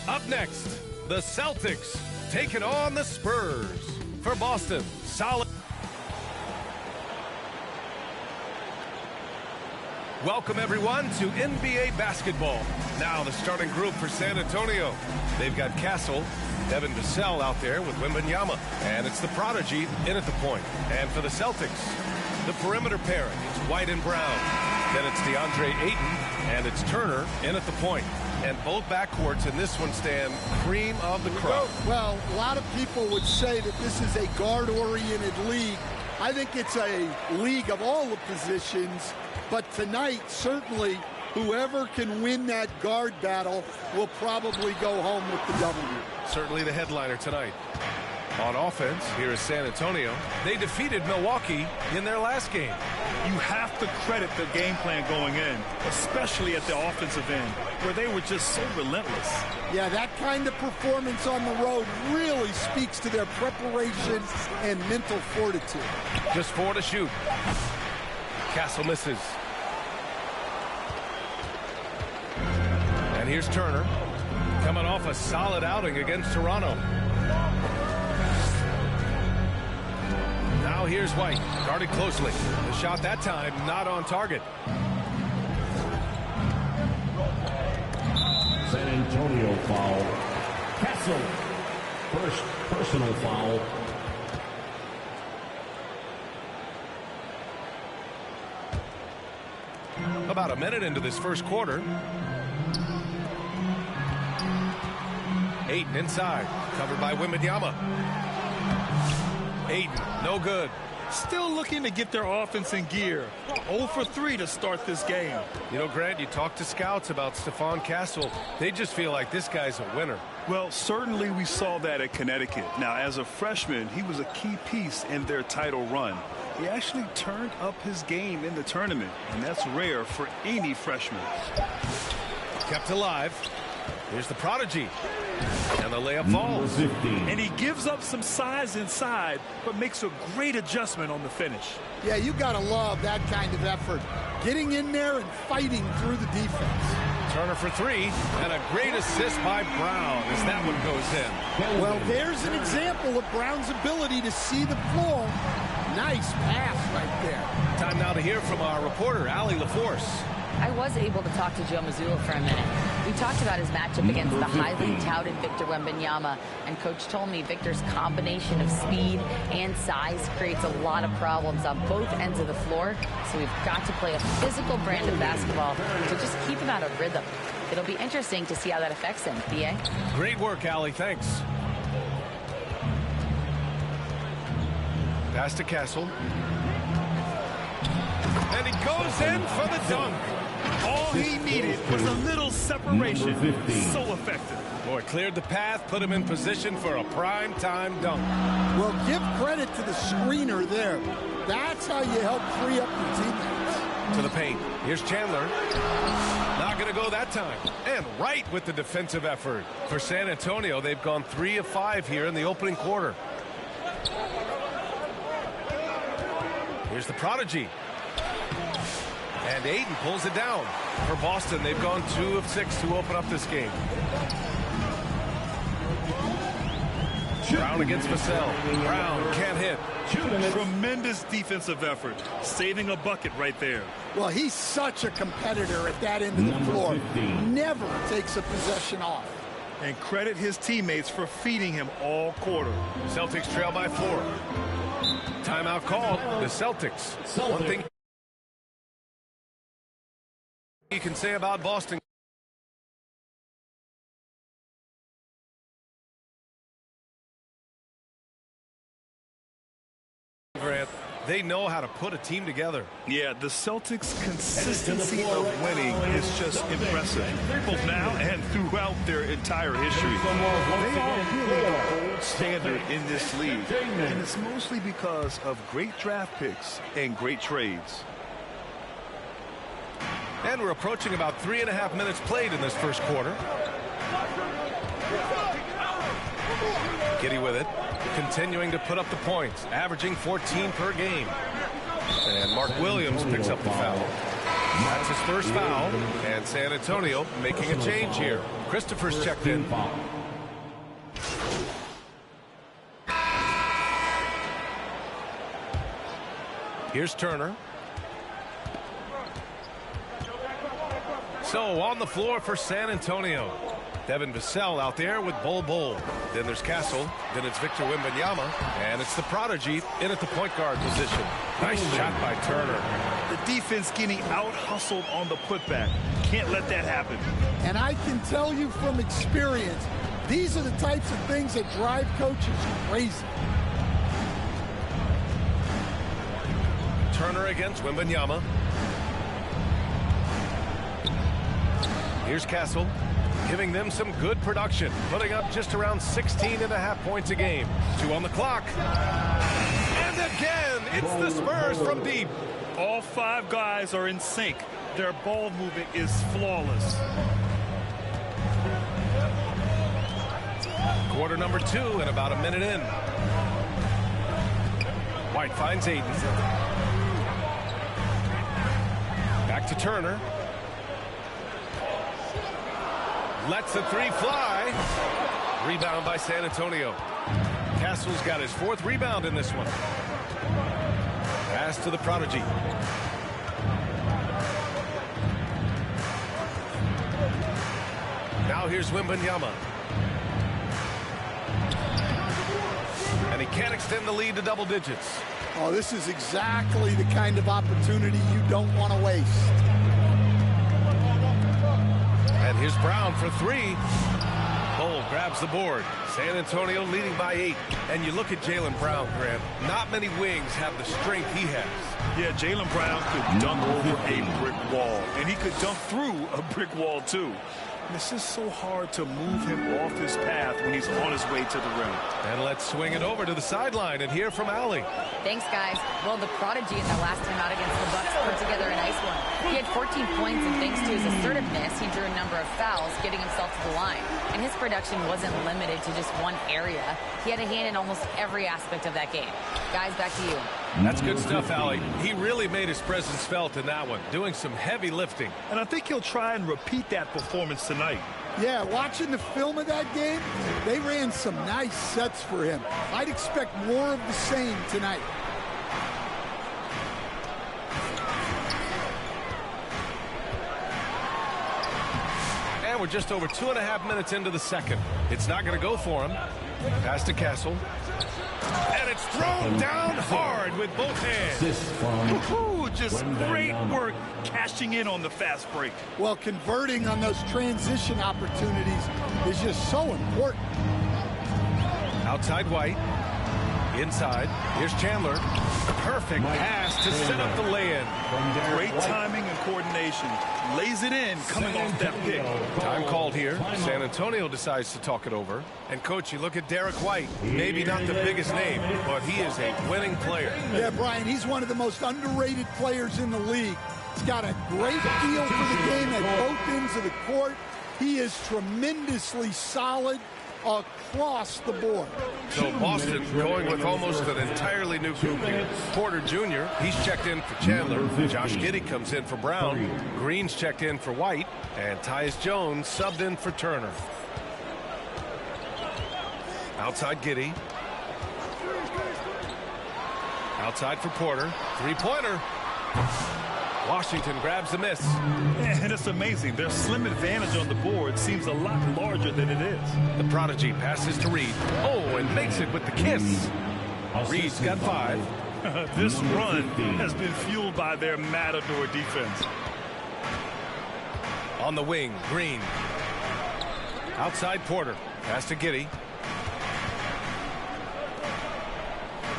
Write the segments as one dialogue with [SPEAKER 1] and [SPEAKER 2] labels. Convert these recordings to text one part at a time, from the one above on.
[SPEAKER 1] Up next, the Celtics taking on the Spurs. For Boston, solid. Welcome, everyone, to NBA basketball. Now the starting group for San Antonio. They've got Castle, Devin Vassell out there with Wembanyama. And it's the Prodigy in at the point. And for the Celtics, the perimeter pairing. It's White and Brown. Then it's DeAndre Ayton, and it's Turner in at the point. And both backcourts in this one stand cream of the crop.
[SPEAKER 2] Well, a lot of people would say that this is a guard-oriented league. I think it's a league of all the positions. But tonight, certainly, whoever can win that guard battle will probably go home with the W.
[SPEAKER 1] Certainly the headliner tonight. On offense, here is San Antonio. They defeated Milwaukee in their last game.
[SPEAKER 3] You have to credit the game plan going in, especially at the offensive end, where they were just so relentless.
[SPEAKER 2] Yeah, that kind of performance on the road really speaks to their preparation and mental fortitude.
[SPEAKER 1] Just 4 to shoot. Castle misses. And here's Turner, coming off a solid outing against Toronto. Now here's White, guarded closely. The shot that time not on target.
[SPEAKER 4] San Antonio foul. Castle, first personal foul.
[SPEAKER 1] About a minute into this first quarter. Ayton inside, covered by Wembanyama. Ayton, no good.
[SPEAKER 3] Still looking to get their offense in gear. 0 for 3 to start this game.
[SPEAKER 1] You know, Grant, you talk to scouts about Stephon Castle. They just feel like this guy's a winner.
[SPEAKER 3] Well, certainly we saw that at Connecticut. Now, as a freshman, he was a key piece in their title run. He actually turned up his game in the tournament, and that's rare for any freshman.
[SPEAKER 1] Kept alive. Here's the Prodigy. And the layup falls.
[SPEAKER 3] And he gives up some size inside, but makes a great adjustment on the finish.
[SPEAKER 2] Yeah, you got to love that kind of effort. Getting in there and fighting through the defense.
[SPEAKER 1] Turner for 3, and a great assist by Brown as that one goes in.
[SPEAKER 2] Well, there's an example of Brown's ability to see the floor. Nice pass right there.
[SPEAKER 1] Time now to hear from our reporter, Allie LaForce.
[SPEAKER 5] I was able to talk to Joe Mazzulla for a minute. We talked about his matchup against the highly touted Victor Wembanyama, and Coach told me Victor's combination of speed and size creates a lot of problems on both ends of the floor, so we've got to play a physical brand of basketball to just keep him out of rhythm. It'll be interesting to see how that affects him. B.A.?
[SPEAKER 1] Great work, Allie. Thanks. Pass to Castle. And he goes in for the dunk.
[SPEAKER 3] All he needed was a little separation. So effective.
[SPEAKER 1] Boy, cleared the path, put him in position for a prime-time dunk.
[SPEAKER 2] Well, give credit to the screener there. That's how you help free up your teammates.
[SPEAKER 1] To the paint. Here's Chandler. Not going to go that time. And right with the defensive effort. For San Antonio, they've gone 3 of 5 here in the opening quarter. Here's the Prodigy. And Ayton pulls it down. For Boston, they've gone 2 of 6 to open up this game. Brown against Vassell. Brown can't hit.
[SPEAKER 3] Tremendous defensive effort. Saving a bucket right there.
[SPEAKER 2] Well, he's such a competitor at that end of the floor. Never takes a possession off.
[SPEAKER 3] And credit his teammates for feeding him all quarter.
[SPEAKER 1] Celtics trail by 4. Timeout called. The Celtics. One thing you can say about Boston. Grant, they know how to put a team together.
[SPEAKER 3] Yeah, the Celtics' consistency of winning is just impressive, both now and throughout their entire history. They are really a gold standard in this league, and it's mostly because of great draft picks and great trades.
[SPEAKER 1] And we're approaching about 3.5 minutes played in this first quarter. Giddey with it, continuing to put up the points, averaging 14 per game. And Mark Williams picks up the foul. That's his first foul, and San Antonio making a change here. Christopher's checked in. Here's Turner. So on the floor for San Antonio. Devin Vassell out there with Bol. Then there's Castle. Then it's Victor Wembanyama. And it's the prodigy in at the point guard position. Nice shot by Turner.
[SPEAKER 3] The defense getting out-hustled on the putback. Can't let that happen.
[SPEAKER 2] And I can tell you from experience, these are the types of things that drive coaches crazy.
[SPEAKER 1] Turner against Wembanyama. Here's Castle, giving them some good production, putting up just around 16.5 points a game. 2 on the clock. And again, it's the Spurs from deep.
[SPEAKER 3] All 5 guys are in sync. Their ball movement is flawless.
[SPEAKER 1] Quarter number 2 and about a minute in. White finds Ayton. Back to Turner. Lets the 3 fly. Rebound by San Antonio. Castle's got his 4th rebound in this one. Pass to the prodigy. Now here's Wembanyama. And he can't extend the lead to double digits.
[SPEAKER 2] Oh, this is exactly the kind of opportunity you don't want to waste.
[SPEAKER 1] And here's Brown for 3. Bol grabs the board. San Antonio leading by 8. And you look at Jaylen Brown, Grant. Not many wings have the strength he has.
[SPEAKER 3] Yeah, Jaylen Brown could dunk over a brick wall. And he could dunk through a brick wall, too. And it's just so hard to move him off his path when he's on his way to the rim.
[SPEAKER 1] And let's swing it over to the sideline and hear from Allie.
[SPEAKER 5] Thanks, guys. Well, the prodigy in their last time out against the Bucks put together a nice one. He had 14 points, and thanks to his assertiveness, he drew a number of fouls, getting himself to the line. And his production wasn't limited to just one area. He had a hand in almost every aspect of that game. Guys, back to you.
[SPEAKER 1] That's good stuff, Allie. He really made his presence felt in that one, doing some heavy lifting.
[SPEAKER 3] And I think he'll try and repeat that performance tonight.
[SPEAKER 2] Yeah, watching the film of that game, they ran some nice sets for him. I'd expect more of the same tonight.
[SPEAKER 1] And we're just over 2.5 minutes into the second. It's not going to go for him. Pass to Castle. And it's thrown down hard with both hands.
[SPEAKER 3] Ooh, just great work cashing in on the fast break.
[SPEAKER 2] Well, converting on those transition opportunities is just so important.
[SPEAKER 1] Outside White. Inside. Here's Chandler. Perfect pass to set up the lay-in.
[SPEAKER 3] Great timing and coordination. Lays it in coming off that pick.
[SPEAKER 1] Time called here. San Antonio decides to talk it over. And, Coach, you look at Derek White. Maybe not the biggest name, but he is a winning player.
[SPEAKER 2] Yeah, Brian, he's one of the most underrated players in the league. He's got a great feel for the game at both ends of the court. He is tremendously solid across the board.
[SPEAKER 1] So Boston going with almost an entirely new group here. Porter Jr., he's checked in for Chandler. Josh Giddey comes in for Brown. Green's checked in for White. And Tyus Jones subbed in for Turner. Outside Giddey. Outside for Porter. 3-pointer. Washington grabs the miss.
[SPEAKER 3] And it's amazing. Their slim advantage on the board seems a lot larger than it is.
[SPEAKER 1] The prodigy passes to Reed. Oh, and makes it with the kiss. Reed's got 5.
[SPEAKER 3] This run has been fueled by their matador defense.
[SPEAKER 1] On the wing, Green. Outside Porter. Pass to Giddey.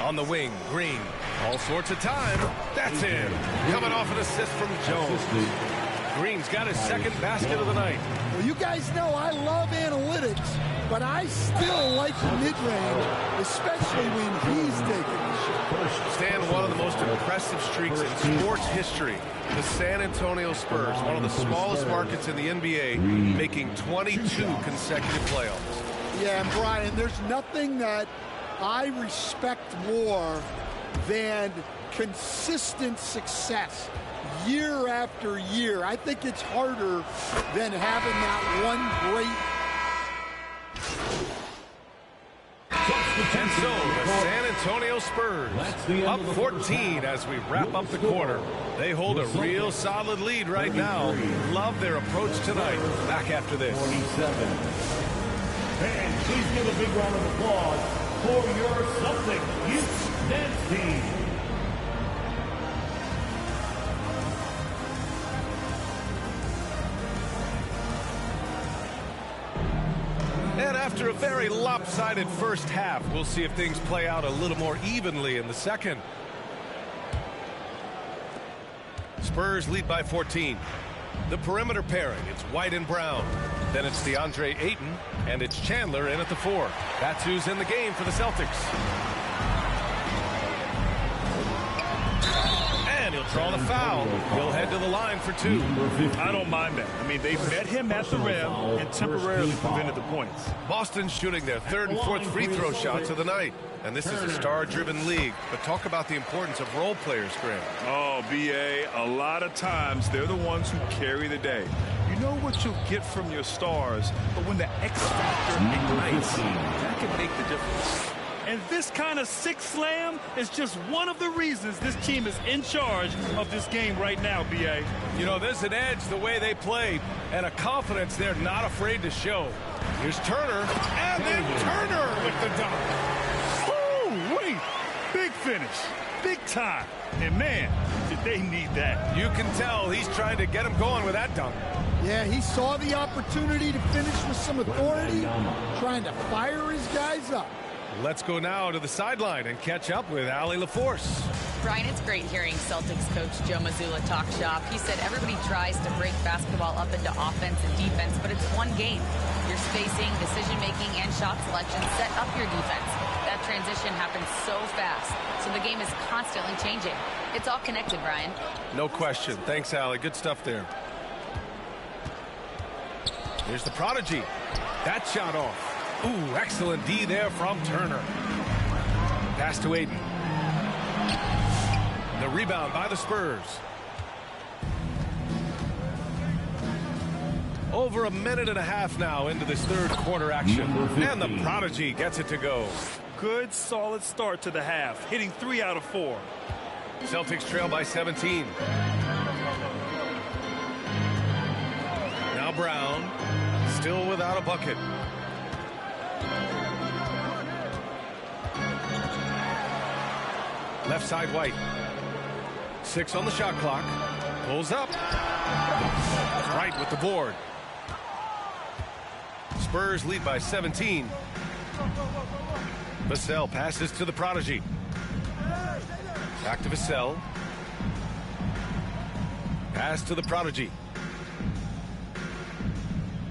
[SPEAKER 1] On the wing, Green. All sorts of time. That's in. Coming off an assist from Jones. Green's got his second basket of the night.
[SPEAKER 2] Well, you guys know I love analytics, but I still like the mid-range, especially when he's taking the shot.
[SPEAKER 1] Stan, one of the most impressive streaks in sports history. The San Antonio Spurs, one of the smallest markets in the NBA, making 22 consecutive playoffs.
[SPEAKER 2] Yeah, and Brian, there's nothing that I respect more than consistent success. year after year. I think it's harder than having that one great.
[SPEAKER 1] And so the San Antonio Spurs up 14 as we wrap up the quarter. They hold a real solid lead right now. Love their approach tonight. Back after this.
[SPEAKER 4] 47. And please give a big round of applause for your Celtics youth dance team.
[SPEAKER 1] And after a very lopsided first half, we'll see if things play out a little more evenly in the second. Spurs lead by 14. The perimeter pairing, it's White and Brown. Then it's DeAndre Ayton, and it's Chandler in at the 4. That's who's in the game for the Celtics. And he'll draw the foul. He'll head to the line for 2.
[SPEAKER 3] I don't mind that. I mean, they met him at the rim and temporarily prevented the points.
[SPEAKER 1] Boston's shooting their 3rd and 4th free throw shots of the night. And this is a star-driven league. But talk about the importance of role players, Graham.
[SPEAKER 3] Oh, B.A., a lot of times they're the ones who carry the day. You know what you'll get from your stars, but when the X factor ignites, that can make the difference. And this kind of sick slam is just one of the reasons this team is in charge of this game right now, B.A.
[SPEAKER 1] You know, there's an edge the way they play and a confidence they're not afraid to show. Here's Turner, and then Turner with the dunk.
[SPEAKER 3] Woo, wait, big finish, big time. And man, did they need that.
[SPEAKER 1] You can tell he's trying to get him going with that dunk.
[SPEAKER 2] Yeah, he saw the opportunity to finish with some authority, trying to fire his guys up.
[SPEAKER 1] Let's go now to the sideline and catch up with Allie LaForce.
[SPEAKER 5] Brian, it's great hearing Celtics coach Joe Mazzulla talk shop. He said everybody tries to break basketball up into offense and defense, but it's one game. Your spacing, decision-making, and shot selection set up your defense. That transition happens so fast, so the game is constantly changing. It's all connected, Brian.
[SPEAKER 1] No question. Thanks, Allie. Good stuff there. Here's the prodigy. That shot off. Ooh, excellent D there from Turner. Pass to Ayton. The rebound by the Spurs. Over a minute and a half now into this 3rd quarter action. And the prodigy gets it to go.
[SPEAKER 3] Good, solid start to the half, hitting 3 out of 4.
[SPEAKER 1] Celtics trail by 17. Now Brown, still without a bucket. Left side White. 6 on the shot clock. Pulls up. Right with the board. Spurs lead by 17. Vassell passes to the prodigy. Back to Vassell. Pass to the prodigy.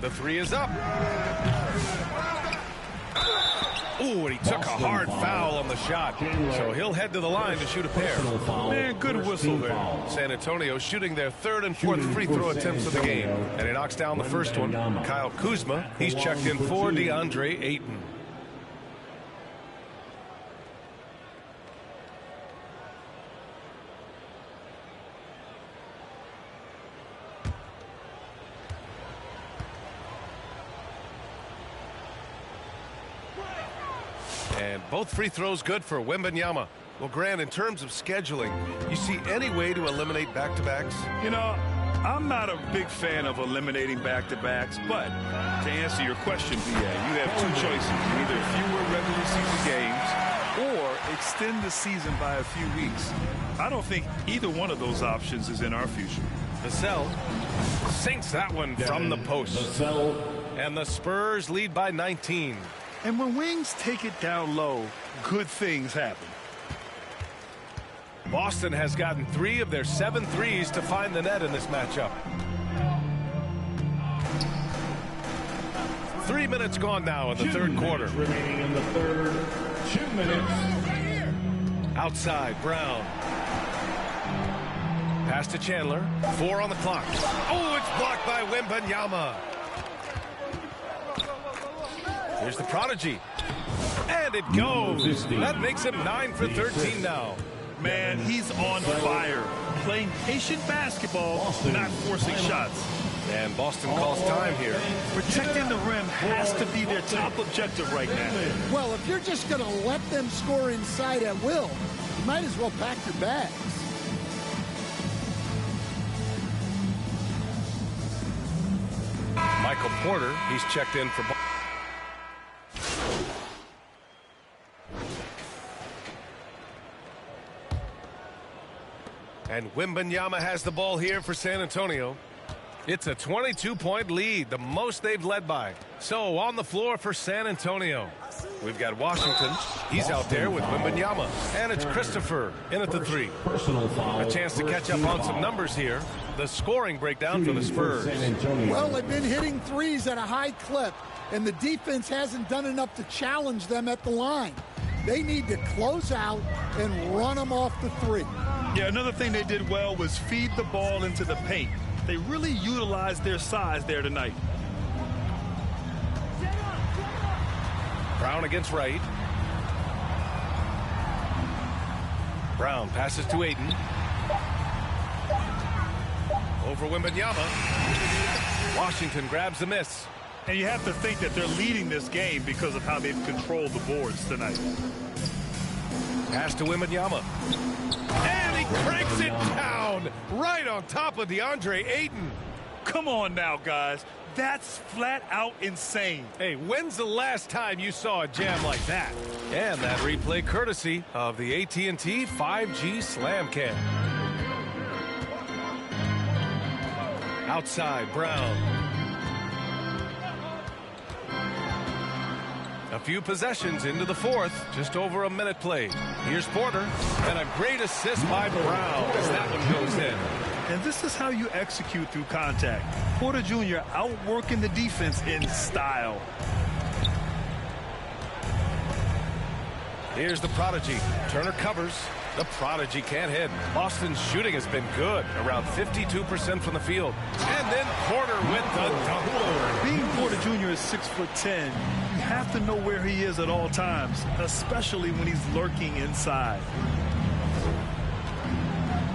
[SPEAKER 1] The 3 is up. Ooh, and he took a hard foul on the shot. So he'll head to the line to shoot a pair.
[SPEAKER 3] Man, good whistle there.
[SPEAKER 1] San Antonio shooting their 3rd and 4th free throw attempts of the game. And he knocks down the first one. Kyle Kuzma, he's checked in for DeAndre Ayton. And both free throws good for Wembanyama. Well, Grant, in terms of scheduling, you see any way to eliminate back-to-backs?
[SPEAKER 3] You know, I'm not a big fan of eliminating back-to-backs, but to answer your question, B.A., you have 2 choices. Either fewer regular season games or extend the season by a few weeks. I don't think either one of those options is in our future.
[SPEAKER 1] Vassell sinks that one from the post. And the Spurs lead by 19.
[SPEAKER 3] And when Wings take it down low, good things happen.
[SPEAKER 1] Boston has gotten 3 of their 7 threes to find the net in this matchup. 3 minutes gone now in the 3rd quarter.
[SPEAKER 4] Remaining in the 3rd. 2 minutes.
[SPEAKER 1] Outside, Brown. Pass to Chandler. 4 on the clock. Oh, it's blocked by Wembanyama. Here's the prodigy. And it goes. That makes him 9 for 13 now.
[SPEAKER 3] Man, he's on fire. Playing patient basketball, not forcing shots.
[SPEAKER 1] And Boston calls time here.
[SPEAKER 3] Protecting the rim has to be their top objective right now.
[SPEAKER 2] Well, if you're just going to let them score inside at will, you might as well pack your bags.
[SPEAKER 1] Michael Porter, he's checked in for... And Wembanyama has the ball here for San Antonio. It's a 22-point lead, the most they've led by. So on the floor for San Antonio, we've got Washington. He's out there with Wembanyama. And it's Christopher in at the three. A chance to catch up on some numbers here. The scoring breakdown for the Spurs.
[SPEAKER 2] Well, they've been hitting threes at a high clip, and the defense hasn't done enough to challenge them at the line. They need to close out and run them off the three.
[SPEAKER 3] Yeah, another thing they did well was feed the ball into the paint. They really utilized their size there tonight.
[SPEAKER 1] Brown against Wright. Brown passes to Ayton. Over Wembanyama. Washington grabs the miss.
[SPEAKER 3] And you have to think that they're leading this game because of how they've controlled the boards tonight.
[SPEAKER 1] Pass to Wembanyama. And he cranks it down right on top of DeAndre Ayton.
[SPEAKER 3] Come on now, guys. That's flat out insane.
[SPEAKER 1] Hey, when's the last time you saw a jam like that? And that replay courtesy of the AT&T 5G Slam Cam. Outside, Brown. A few possessions into the fourth, just over a minute played. Here's Porter, and a great assist by Brown as that one goes in.
[SPEAKER 3] And this is how you execute through contact. Porter Jr. outworking the defense in style.
[SPEAKER 1] Here's the Prodigy. Turner covers. The Prodigy can't hit. Boston's shooting has been good, around 52% from the field. And then Porter with the dunk.
[SPEAKER 3] Being Porter Jr. is 6'10", you have to know where he is at all times, especially when he's lurking inside.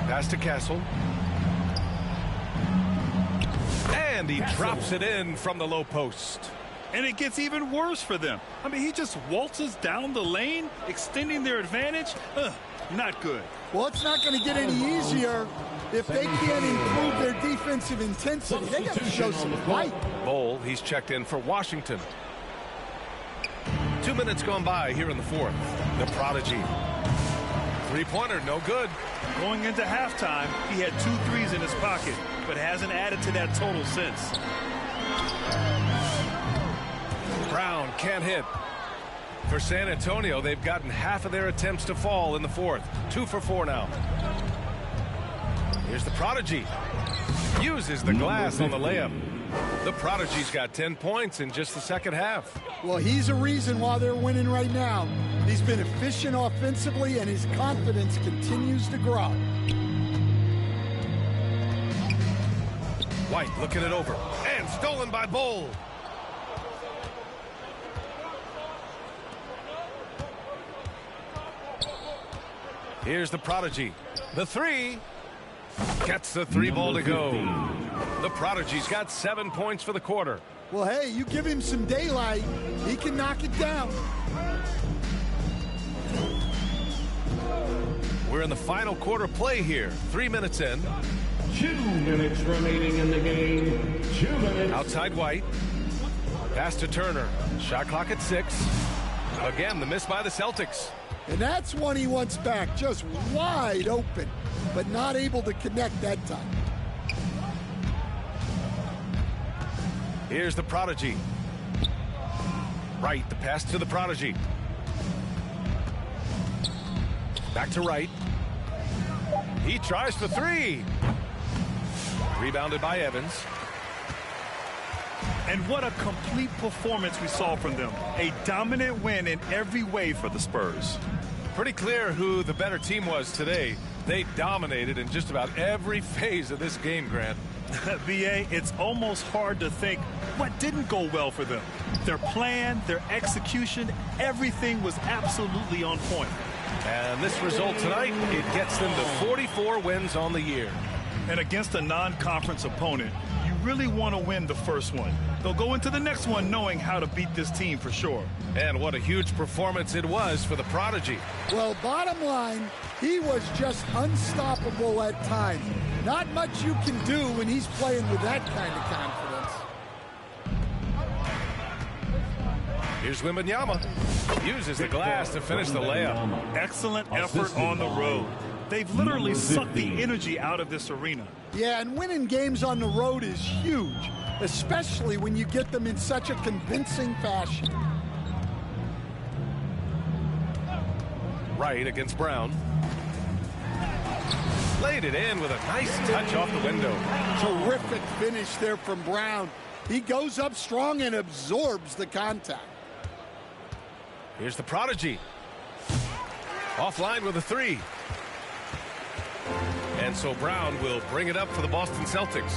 [SPEAKER 1] Pass to Castle. And he drops it in from the low post.
[SPEAKER 3] And it gets even worse for them. I mean, he just waltzes down the lane, extending their advantage. Not good.
[SPEAKER 2] Well, it's not going to get any easier if they can't improve their defensive intensity. They got to show some fight.
[SPEAKER 1] Bol, he's checked in for Washington. 2 minutes gone by here in the fourth. The Prodigy. Three-pointer, no good.
[SPEAKER 3] Going into halftime, he had 2 threes in his pocket, but hasn't added to that total since.
[SPEAKER 1] Brown can't hit. For San Antonio, they've gotten half of their attempts to fall in the fourth. 2 for 4 now. Here's the Prodigy. Uses the glass on the layup. The Prodigy's got 10 points in just the second half.
[SPEAKER 2] Well, he's a reason why they're winning right now. He's been efficient offensively, and his confidence continues to grow.
[SPEAKER 1] White looking it over. And stolen by Bol. Here's the Prodigy. The three. Gets the three ball to go. The Prodigy's got 7 points for the quarter.
[SPEAKER 2] Well, hey, you give him some daylight, he can knock it down.
[SPEAKER 1] We're in the final quarter play here. 3 minutes in.
[SPEAKER 4] 2 minutes remaining in the game. 2 minutes.
[SPEAKER 1] Outside White. Pass to Turner. Shot clock at 6. Again, the miss by the Celtics.
[SPEAKER 2] And that's one he wants back, just wide open, but not able to connect that time.
[SPEAKER 1] Here's the Prodigy. Wright, the pass to the Prodigy. Back to Wright. He tries for 3. Rebounded by Evans.
[SPEAKER 3] And what a complete performance we saw from them. A dominant win in every way for the Spurs.
[SPEAKER 1] Pretty clear who the better team was today. They dominated in just about every phase of this game, Grant.
[SPEAKER 3] BA, it's almost hard to think what didn't go well for them. Their plan, their execution, everything was absolutely on point.
[SPEAKER 1] And this result tonight, it gets them to 44 wins on the year.
[SPEAKER 3] And against a non-conference opponent, you really want to win the first one. They'll go into the next one knowing how to beat this team for sure.
[SPEAKER 1] And what a huge performance it was for the Prodigy.
[SPEAKER 2] Well, bottom line, he was just unstoppable at times. Not much you can do when he's playing with that kind of confidence.
[SPEAKER 1] Here's Wembanyama. Uses the glass to finish the layup.
[SPEAKER 3] Excellent effort on the road. They've literally sucked the energy out of this arena.
[SPEAKER 2] Yeah, and winning games on the road is huge, especially when you get them in such a convincing fashion.
[SPEAKER 1] Right against Brown. Laid it in with a nice touch off the window.
[SPEAKER 2] Terrific finish there from Brown. He goes up strong and absorbs the contact.
[SPEAKER 1] Here's the Prodigy. Offline with a three. And so Brown will bring it up for the Boston Celtics.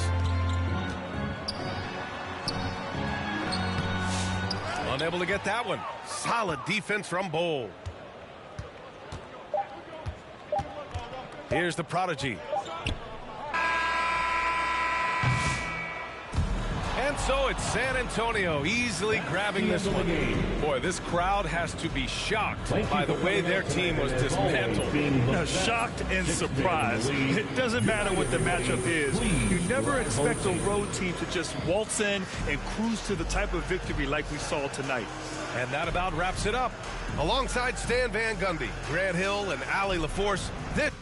[SPEAKER 1] Unable to get that one. Solid defense from Bol. Here's the Prodigy. And so it's San Antonio easily grabbing this one. Boy, this crowd has to be shocked by the way their team was dismantled.
[SPEAKER 3] Shocked and surprised. It doesn't matter what the matchup is. You never expect a road team to just waltz in and cruise to the type of victory like we saw tonight.
[SPEAKER 1] And that about wraps it up. Alongside Stan Van Gundy, Grant Hill, and Allie LaForce, this